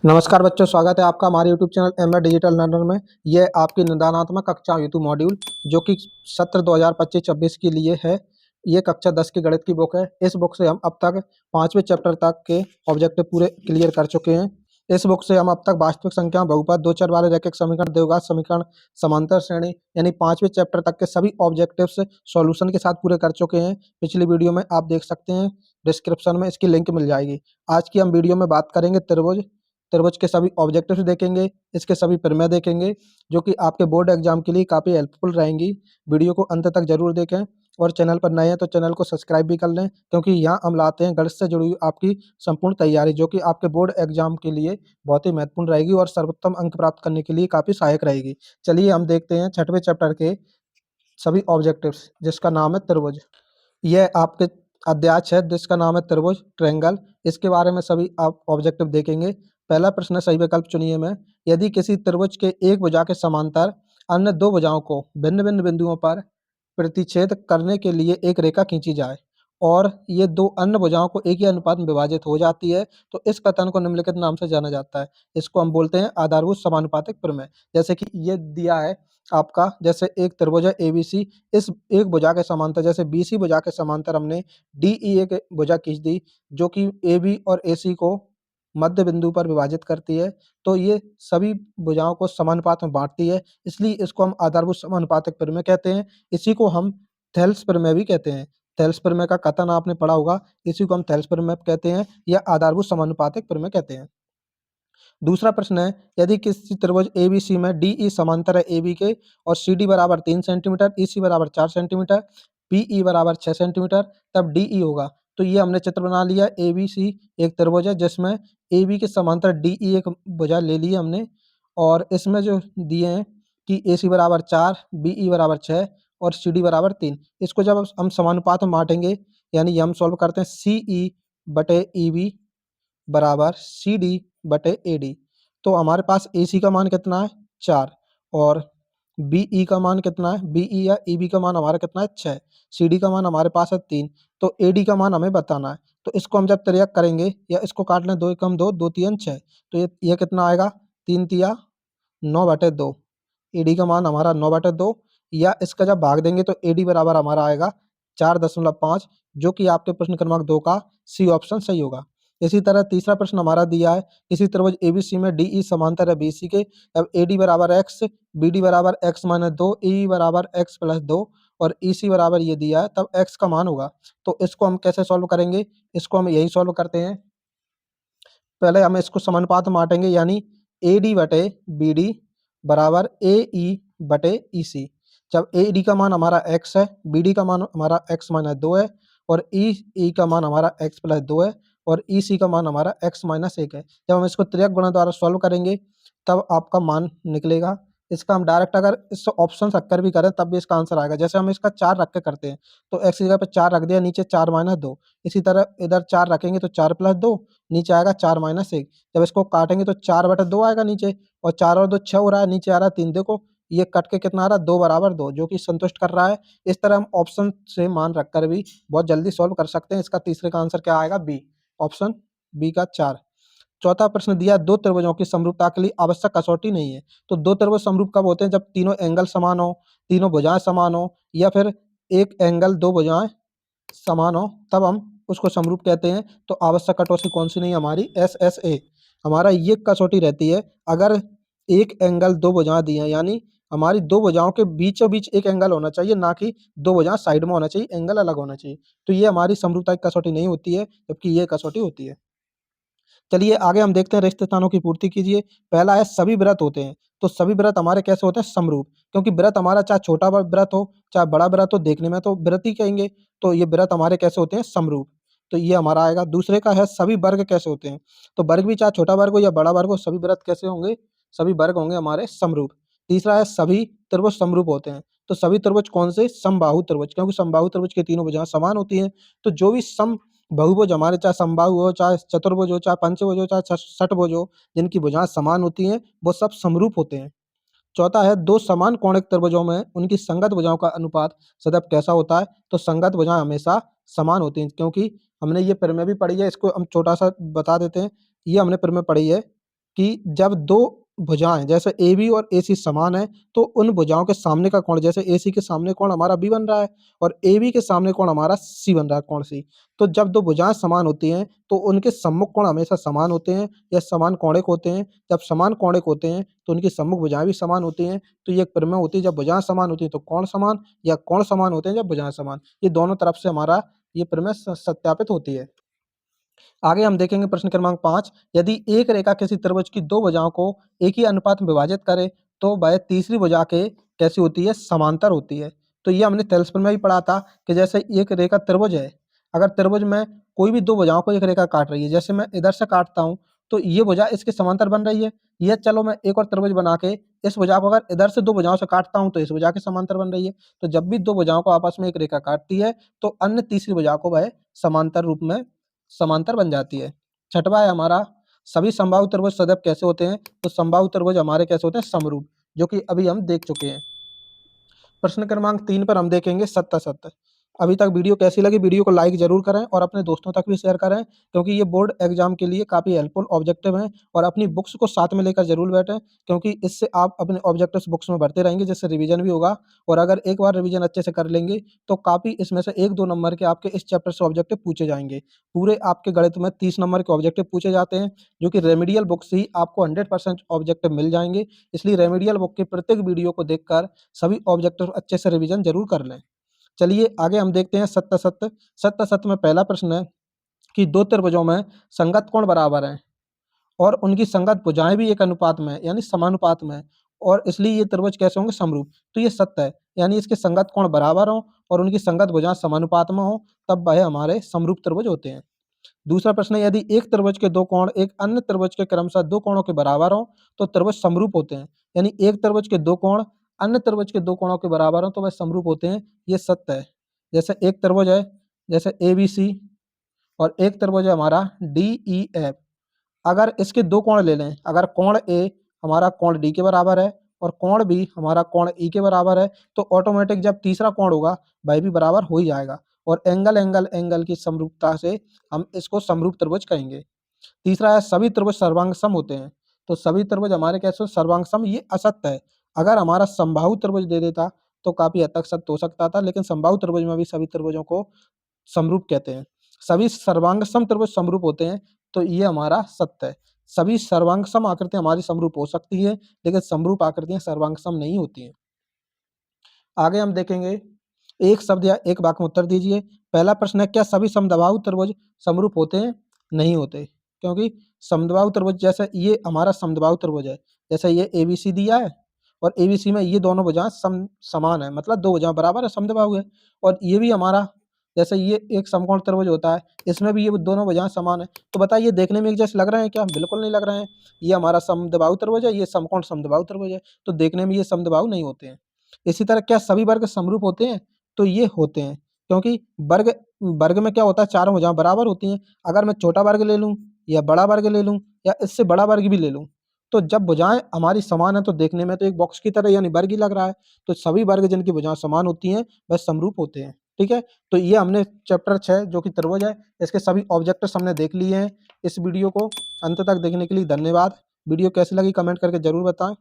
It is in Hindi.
नमस्कार बच्चों, स्वागत है आपका हमारे YouTube channel M digital learner में। ये आपकी निदानात्मक कक्षा हेतु मॉड्यूल जो कि सत्र 2025-26 के लिए है। ये कक्षा 10 की गणित की बुक है। इस बुक से हम अब तक 5वें चैप्टर तक के ऑब्जेक्टिव पूरे क्लियर कर चुके हैं। इस बुक से हम अब तक वास्तविक संख्या, बहुपद, दो चर वाले रैखिक समीकरण, द्विघात समीकरण, समांतर श्रेणी यानी 5वें चैप्टर तक के सभी ऑब्जेक्टिव्स सॉल्यूशन के साथ पूरे कर चुके हैं। पिछली वीडियो में आप देख सकते हैं, डिस्क्रिप्शन में इसकी लिंक मिल जाएगी। आज की हम वीडियो में बात करेंगे त्रिभुज। त्रिभुज के सभी ऑब्जेक्टिव्स देखेंगे, इसके सभी प्रमेय देखेंगे, जो कि आपके बोर्ड एग्जाम के लिए काफ़ी हेल्पफुल रहेंगी। वीडियो को अंत तक जरूर देखें और चैनल पर नए हैं तो चैनल को सब्सक्राइब भी कर लें, क्योंकि यहाँ हम लाते हैं गणित से जुड़ी हुई आपकी संपूर्ण तैयारी, जो कि आपके बोर्ड एग्जाम के लिए बहुत ही महत्वपूर्ण रहेगी और सर्वोत्तम अंक प्राप्त करने के लिए काफ़ी सहायक रहेगी। चलिए हम देखते हैं 6वें चैप्टर के सभी ऑब्जेक्टिव्स, जिसका नाम है त्रिभुज। यह आपके अध्याय है जिसका नाम है त्रिभुज, ट्रायंगल। इसके बारे में सभी आप ऑब्जेक्टिव देखेंगे। पहला प्रश्न है, सही विकल्प चुनिए में। यदि किसी त्रिभुज के एक भुजा के समांतर अन्य दो भुजाओं को भिन्न भिन्न बिंदुओं पर प्रतिच्छेद करने के लिए एक रेखा खींची जाए और ये दो अन्य भुजाओं को एक ही अनुपात में विभाजित हो जाती है, तो इस कथन को निम्नलिखित नाम से जाना जाता है। इसको हम बोलते हैं आधारभूत समानुपातिक प्रमेय। जैसे कि ये दिया है आपका, जैसे एक त्रिभुज है एबीसी, इस एक भुजा के समांतर, जैसे बीसी भुजा के समांतर हमने डीई एक भुजा खींच दी, जो कि एबी और एसी को मध्य बिंदु पर विभाजित करती है, तो ये सभी भुजाओं को समानुपात में बांटती है, इसलिए इसको हम आधारभूत समानुपातिक प्रमेय कहते हैं। इसी को हम थेल्स प्रमेय भी कहते हैं। थेल्स प्रमेय का कथन आपने पढ़ा होगा, इसी को हम थेल्स प्रमेय कहते हैं या आधारभूत समानुपातिक प्रमेय कहते हैं। दूसरा प्रश्न है, यदि किसी त्रिभुज एबीसी में डीई समांतर है एबी के और सीडी बराबर 3 सेंटीमीटर, ईसी बराबर 4 सेंटीमीटर, पीई बराबर 6 सेंटीमीटर, तब डीई होगा। तो ये हमने चित्र बना लिया। एबीसी एक त्रिभुज है जिसमें एबी के समांतर डीई एक भुजा ले ली हमने, और इसमें जो दिए हैं कि एसी बराबर 4, बीई बराबर 6 और सीडी बराबर 3। इसको जब हम समानुपात में बांटेंगे, यानी हम सॉल्व करते हैं, सीई बटे ईबी बराबर सी डी बटे ए डी, तो हमारे पास ए सी का मान कितना है 4, और बी ई का मान कितना है, बी ई या ई बी का मान हमारा कितना है 6, सी डी का मान हमारे पास है 3, तो ए डी का मान हमें बताना है। तो इसको हम जब त्रियक करेंगे या इसको काट लें, 2 एकम 2, 2 तियन 6, तो ये कितना आएगा, 3 तिया 9/2। ए डी का मान हमारा 9/2, या इसका जब भाग देंगे तो ए डी बराबर हमारा आएगा 4.5, जो कि आपके प्रश्न क्रमांक 2 का सी ऑप्शन सही होगा। इसी तरह तीसरा प्रश्न हमारा दिया है, किसी त्रिभुज एबीसी में डीई समांतर है बीसी के, अब एडी बराबर एक्स, बीडी बराबर एक्स माइनस 2, ई बराबर एक्स प्लस 2 और ईसी बराबर ये दिया है, तब एक्स का मान होगा। तो इसको हम कैसे सॉल्व करेंगे, इसको हम यही सॉल्व करते हैं। पहले हम इसको समानुपात में बांटेंगे, यानी ए डी बटे बी डी बराबर ए ई बटे ई सी। जब ए डी का मान हमारा एक्स है, बी डी का मान हमारा एक्स माइनस 2 है और ई का मान हमारा एक्स प्लस 2 है और ई सी का मान हमारा एक्स माइनस 1 है। जब हम इसको त्रियक गुणा द्वारा सॉल्व करेंगे तब आपका मान निकलेगा। इसका हम डायरेक्ट अगर इस ऑप्शन रखकर भी करें तब भी इसका आंसर आएगा। जैसे हम इसका 4 रख के करते हैं, तो एक्स की जगह पे 4 रख दिया, नीचे 4 माइनस 2। इसी तरह इधर 4 रखेंगे तो 4 प्लस 2, नीचे आएगा 4 माइनस 1। जब इसको काटेंगे तो 4/2 आएगा नीचे, और 4 और 2 6 हो रहा है, नीचे आ रहा है 3। देखो ये कट के कितना आ रहा है, 2 बराबर 2, जो कि संतुष्ट कर रहा है। इस तरह हम ऑप्शन से मान रखकर भी बहुत जल्दी सॉल्व कर सकते हैं। इसका तीसरे का आंसर क्या आएगा, बी, ऑप्शन बी का 4। चौथा प्रश्न दिया, दो त्रिभुजों की समरूपता के लिए आवश्यक कसौटी नहीं है। तो दो त्रिभुज समरूप कब होते हैं, जब तीनों एंगल समान हो, तीनों भुजाएं समान हो, या फिर एक एंगल दो भुजाएं समान हो, तब हम उसको समरूप कहते हैं। तो आवश्यक कसौटी कौन सी नहीं है हमारी, एस एस ए। हमारा ये कसौटी रहती है अगर एक एंगल दो भुजाएं दी हैं, यानी हमारी दो भुजाओं के बीचों बीच एक एंगल होना चाहिए, ना कि दो भुजाएं साइड में होना चाहिए, एंगल अलग होना चाहिए। तो ये हमारी समरूपता की कसौटी नहीं होती है, जबकि ये कसौटी होती है। चलिए आगे हम देखते हैं, रिक्त स्थानों की पूर्ति कीजिए। पहला है, सभी वृत्त होते हैं। तो सभी वृत्त हमारे कैसे होते हैं, समरूप, क्योंकि वृत्त हमारा चाहे छोटा वृत्त हो चाहे बड़ा वृत्त हो, देखने में तो वृत्त ही कहेंगे, तो ये वृत्त हमारे कैसे होते हैं, समरूप। तो ये हमारा आएगा। दूसरे का है, सभी वर्ग कैसे होते हैं। तो वर्ग भी चाहे छोटा वर्ग हो या बड़ा वर्ग हो, सभी वृत्त कैसे होंगे, सभी वर्ग होंगे हमारे समरूप। तीसरा है, सभी त्रिभुज समरूप होते हैं। तो सभी त्रिभुज कौन से, समबाहु त्रिभुज, क्योंकि समबाहु त्रिभुज की तीनों भुजाएं समान होती हैं। तो जो भी सम बहुभुज हमारे, चाहे समबाहु हो, चाहे चतुर्भुज हो, चाहे पंचभुज हो, चाहे षटभुज हो, जिनकी भुजाएं समान होती हैं, वो सब समरूप होते हैं। चौथा है, दो समान कोणिक त्रिभुजों में उनकी संगत भुजाओं का अनुपात सदैव कैसा होता है। तो संगत भुजाएं हमेशा समान होती हैं, क्योंकि हमने ये प्रमेय भी पढ़ी है। इसको हम छोटा सा बता देते हैं, ये हमने प्रमेय पढ़ी है कि जब दो भुजाएं जैसे ए बी और ए सी समान है तो उन भुजाओं के सामने का कोण, जैसे ए सी के सामने कोण हमारा बी बन रहा है और ए बी के सामने कोण हमारा सी बन रहा है, कोण सी। तो जब दो भुजाएं समान होती हैं तो उनके सम्मुख कोण हमेशा समान होते हैं या समान कोणिक होते हैं। जब समान कोणिक होते हैं तो उनकी सम्मुख भुजाएं भी समान होती हैं। तो ये एक प्रमेय होती है, जब भुजाएं समान होती हैं तो कोण समान, या कोण समान होते हैं जब भुजाएं समान। ये दोनों तरफ से हमारा ये प्रमेय सत्यापित होती है। आगे हम देखेंगे प्रश्न क्रमांक 5, यदि एक रेखा किसी त्रिभुज की दो भुजाओं को एक ही अनुपात में विभाजित करे तो वह तीसरी भुजा के कैसी होती है? समांतर होती है। तो ये हमने तैलस्पर में भी पढ़ा था कि जैसे एक रेखा त्रिभुज है, अगर त्रिभुज में कोई भी दो भुजाओं को एक रेखा काट रही है, जैसे मैं इधर से काटता हूँ तो ये भुजा इसके समांतर बन रही है। ये चलो मैं एक और त्रिभुज बना के इस भुजा को अगर इधर से दो भुजाओं से काटता हूँ तो इस भुजा के समांतर बन रही है। तो जब भी दो भुजाओं को आपस में एक रेखा काटती है तो अन्य तीसरी भुजा को वह समांतर रूप में समांतर बन जाती है। छठवां है हमारा, सभी समबाहु त्रिभुज सदैव कैसे होते हैं? तो समबाहु त्रिभुज हमारे कैसे होते हैं? समरूप, जो कि अभी हम देख चुके हैं। प्रश्न क्रमांक 3 पर हम देखेंगे सत्ता सत्य। अभी तक वीडियो कैसी लगी? वीडियो को लाइक जरूर करें और अपने दोस्तों तक भी शेयर करें, क्योंकि ये बोर्ड एग्जाम के लिए काफ़ी हेल्पफुल ऑब्जेक्टिव हैं। और अपनी बुक्स को साथ में लेकर जरूर बैठें, क्योंकि इससे आप अपने ऑब्जेक्टिव्स बुक्स में भरते रहेंगे, जिससे रिवीजन भी होगा। और अगर एक बार रिवीजन अच्छे से कर लेंगे तो काफ़ी इसमें से 1-2 नंबर के आपके इस चैप्टर से ऑब्जेक्टिव पूछे जाएंगे। पूरे आपके गणित में 30 नंबर के ऑब्जेक्टिव पूछे जाते हैं, जो कि रेमेडियल बुक से ही आपको 100% ऑब्जेक्टिव मिल जाएंगे। इसलिए रेमेडियल बुक के प्रत्येक वीडियो को देखकर सभी ऑब्जेक्टिव अच्छे से रिवीजन जरूर कर लें। चलिए आगे हम देखते हैं सत्ता सत्य। सत्ता सत्य में पहला प्रश्न है कि दो त्रिभुजों में संगत कोण बराबर हैं और उनकी संगत भुजाएं भी एक अनुपात में है, यानी समानुपात में है, और इसलिए ये त्रिभुज कैसे होंगे? समरूप। तो ये सत्य है, यानी इसके संगत कोण बराबर हो और उनकी संगत भुजाएं समानुपात में हो, तब वह हमारे समरूप त्रिभुज होते हैं। दूसरा प्रश्न है, यदि एक त्रिभुज के दो कोण एक अन्य त्रिभुज के क्रमशः दो कोणों के बराबर हो तो त्रिभुज समरूप होते हैं। यानी एक त्रिभुज के दो कोण अन्य त्रिभुज के दो कोणों के बराबर हो तो वह समरूप होते हैं, ये सत्य है। जैसे एक त्रिभुज है, जैसे ए बी सी, और एक त्रिभुज है हमारा डी ई एफ। अगर इसके दो कोण ले लें, अगर कोण ए हमारा कोण डी के बराबर है और कोण बी हमारा कोण ई के बराबर है, तो ऑटोमेटिक जब तीसरा कोण होगा वह भी बराबर हो ही जाएगा, और एंगल एंगल एंगल की समरूपता से हम इसको समरूप त्रिभुज कहेंगे। तीसरा है, सभी त्रिभुज सर्वांग सम होते हैं। तो सभी त्रिभुज हमारे कैसे सर्वांग सम? ये असत्य है। अगर हमारा समबाहु त्रिभुज दे देता तो काफी हद तक सत्य हो सकता था, लेकिन समबाहु त्रिभुज में भी सभी त्रिभुजों को समरूप कहते हैं। सभी सर्वांग सम त्रिभुज समरूप होते हैं, तो ये हमारा सत्य है। सभी सर्वांग सम आकृतियां हमारी समरूप हो सकती है, लेकिन समरूप आकृतियां सर्वांग सम नहीं होती हैं। आगे हम देखेंगे, एक शब्द या एक वाक्य में उत्तर दीजिए। पहला प्रश्न है, क्या सभी समद्विबाहु त्रिभुज समरूप होते हैं? नहीं होते, क्योंकि समद्विबाहु त्रिभुज, जैसे ये हमारा समद्विबाहु त्रिभुज है, जैसे ये एबीसी दिया है और एबीसी में ये दोनों भुजाएं समान है, मतलब दो भुजाएं बराबर है, समद्विबाहु है। और ये भी हमारा, जैसे ये एक समकोण त्रिभुज होता है, इसमें भी ये दोनों भुजाएं समान है। तो बताइए, देखने में एक जैसे लग रहे हैं क्या? बिल्कुल नहीं लग रहे हैं। ये हमारा समद्विबाहु त्रिभुज है, ये समकोण समद्विबाहु त्रिभुज है, तो देखने में ये समद्विबाहु नहीं होते हैं। इसी तरह क्या सभी वर्ग समरूप होते हैं? तो ये होते हैं, क्योंकि वर्ग वर्ग में क्या होता है? चारों भुजाएं बराबर होती हैं। अगर मैं छोटा वर्ग ले लूं या बड़ा वर्ग ले लूं या इससे बड़ा वर्ग भी ले लूं, तो जब भुजाएं हमारी समान है तो देखने में तो एक बॉक्स की तरह यानी वर्ग ही लग रहा है। तो सभी वर्ग जिनकी भुजाएं समान होती हैं वह समरूप होते हैं। ठीक है, तो ये हमने चैप्टर 6 जो कि त्रिभुज है, इसके सभी ऑब्जेक्टिव्स हमने देख लिए हैं। इस वीडियो को अंत तक देखने के लिए धन्यवाद। वीडियो कैसी लगी कमेंट करके जरूर बताएं।